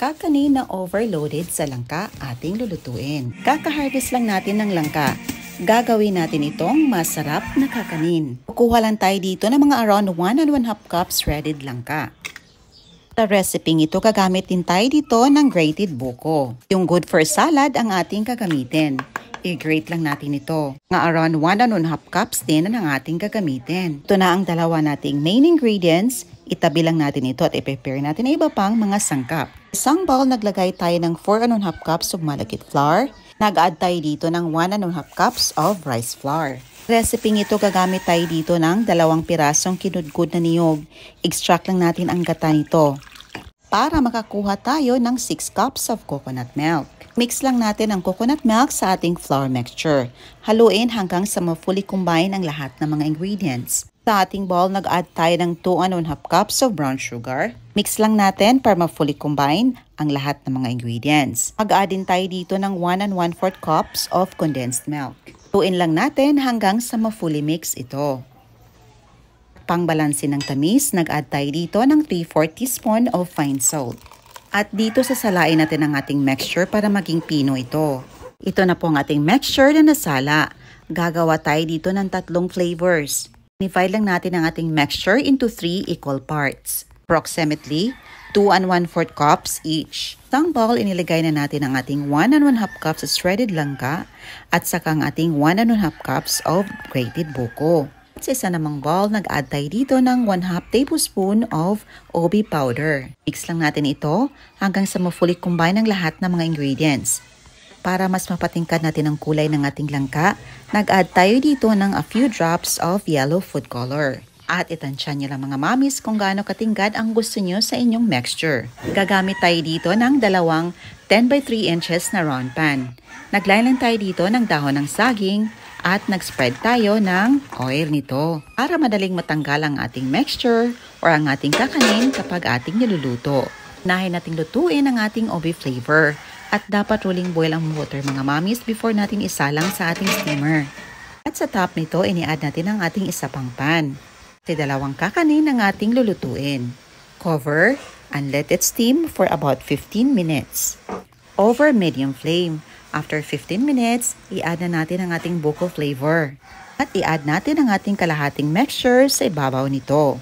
Kakanin na overloaded sa langka ating lulutuin. Kaka-harvest lang natin ng langka. Gagawin natin itong masarap na kakanin. Kukuha lang tayo dito ng mga around 1 and 1/2 cups shredded langka. Sa recipe ito, gagamit din tayo dito ng grated buko. Yung good for salad ang ating gagamitin. I-grate lang natin ito. Nga around 1 and 1/2 cups din ang ating gagamitin. Ito na ang dalawa nating main ingredients. Itabi lang natin ito at i-prepare natin ang iba pang mga sangkap. Isang bowl, naglagay tayo ng 4 and 1/2 cups of malagkit flour. Nag-add tayo dito ng 1 and 1/2 cups of rice flour. Recipe ito, gagamit tayo dito ng 2 pirasong kinudkod na niyog. Extract lang natin ang gata nito para makakuha tayo ng 6 cups of coconut milk. Mix lang natin ang coconut milk sa ating flour mixture. Haluin hanggang sa ma-fully combine ang lahat ng mga ingredients. Sa ating bowl, nag-add tayo ng 2 and 1/2 cups of brown sugar. Mix lang natin para ma-fully combine ang lahat ng mga ingredients. Mag-add din tayo dito ng 1 and 1/4 cups of condensed milk. Tuin lang natin hanggang sa ma-fully mix ito. Pangbalansin ng tamis, nag-add tayo dito ng 3/4 teaspoon of fine salt. At dito sasalain natin ang ating mixture para maging pino ito. Ito na po ang ating mixture na nasala. Gagawa tayo dito ng 3 flavors. Divide lang natin ang ating mixture into 3 equal parts. Approximately 2 and 1/4 cups each. Sa bowl, inilagay na natin ang ating 1 and 1/2 cups of shredded langka at saka ang ating 1 and 1/2 cups of grated buko. Sa isa namang bowl, nag-add tayo dito ng 1/2 tablespoon of OB powder. Mix lang natin ito hanggang sa ma-fully combine ang lahat ng mga ingredients. Para mas mapatingkad natin ang kulay ng ating langka, nag-add tayo dito ng a few drops of yellow food color. At itansya nyo lang mga mamis kung gaano katingkad ang gusto nyo sa inyong mixture. Gagamit tayo dito ng 2 10x3 inches na round pan. Nagline lang tayo dito ng dahon ng saging at nag-spread tayo ng oil nito para madaling matanggal ang ating mixture or ang ating kakanin kapag ating niluluto. Unahin nating lutuin ang ating OB flavor. At dapat rolling boil ang water mga mamis before natin isalang sa ating steamer. At sa top nito, ini-add natin ang ating isa pang pan. Sa 2 kakanin ang ating lulutuin. Cover and let it steam for about 15 minutes. Over medium flame. After 15 minutes, i-add na natin ang ating buko flavor. At i-add natin ang ating kalahating mixture sa ibabaw nito.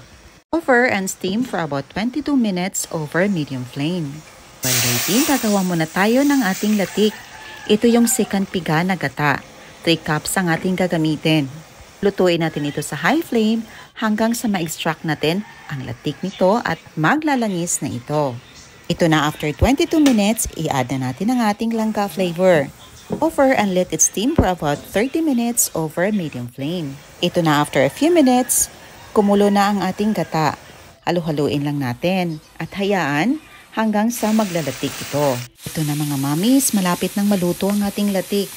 Cover and steam for about 22 minutes over medium flame. While waiting, gagawa muna tayo ng ating latik. Ito yung second piga na gata. 3 cups ang ating gagamitin. Lutuin natin ito sa high flame hanggang sa ma-extract natin ang latik nito at maglalangis na ito. Ito na after 22 minutes, i-add na natin ang ating langka flavor. Cover and let it steam for about 30 minutes over medium flame. Ito na after a few minutes, kumulo na ang ating gata. Halu-haluin lang natin at hayaan hanggang sa maglalatik ito. Ito na mga mamis, malapit nang maluto ang ating latik.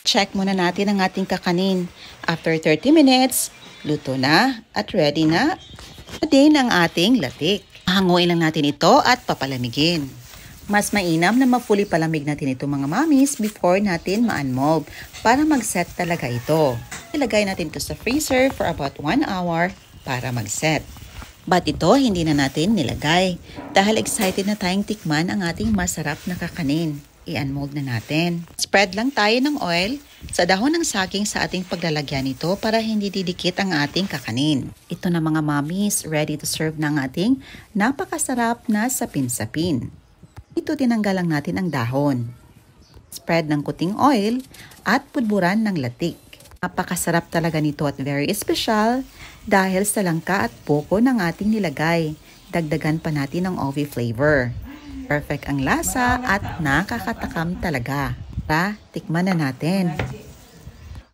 Check muna natin ang ating kakanin. After 30 minutes, luto na at ready na din ang ating latik. Hanguin lang natin ito at papalamigin. Mas mainam na ma-fully palamig natin ito mga mamis before natin ma-unmold para mag-set talaga ito. Ilagay natin ito sa freezer for about 1 hour para mag-set. But ito, hindi na natin nilagay dahil excited na tayong tikman ang ating masarap na kakanin. I-unmold na natin. Spread lang tayo ng oil sa dahon ng saging sa ating paglalagyan nito para hindi didikit ang ating kakanin. Ito na mga mamis, ready to serve na ang ating napakasarap na sapin-sapin. Ito tinanggal lang natin ang dahon. Spread ng kuting oil at pudburan ng latik. Napakasarap talaga nito at very special dahil sa langka at buko ng ating nilagay. Dagdagan pa natin ng OV flavor. Perfect ang lasa at nakakatakam talaga. Tara, tikman na natin.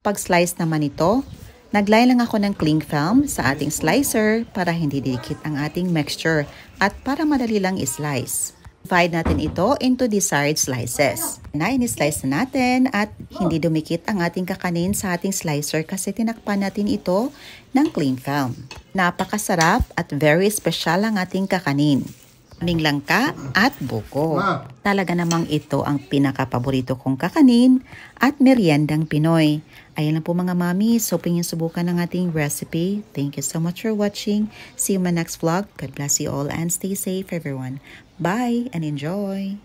Pag-slice naman ito, naglay lang ako ng cling film sa ating slicer para hindi didikit ang ating mixture at para madali lang i-slice. Divide natin ito into desired slices. In-slice na natin at hindi dumikit ang ating kakanin sa ating slicer kasi tinakpan natin ito ng cling film. Napakasarap at very special ang ating kakanin. Aming langka at buko. Talaga namang ito ang pinaka-paborito kong kakanin at meriendang Pinoy. Ayan lang po mga mami, hoping yung subukan ng ating recipe. Thank you so much for watching. See you in my next vlog. God bless you all and stay safe everyone. Bye and enjoy!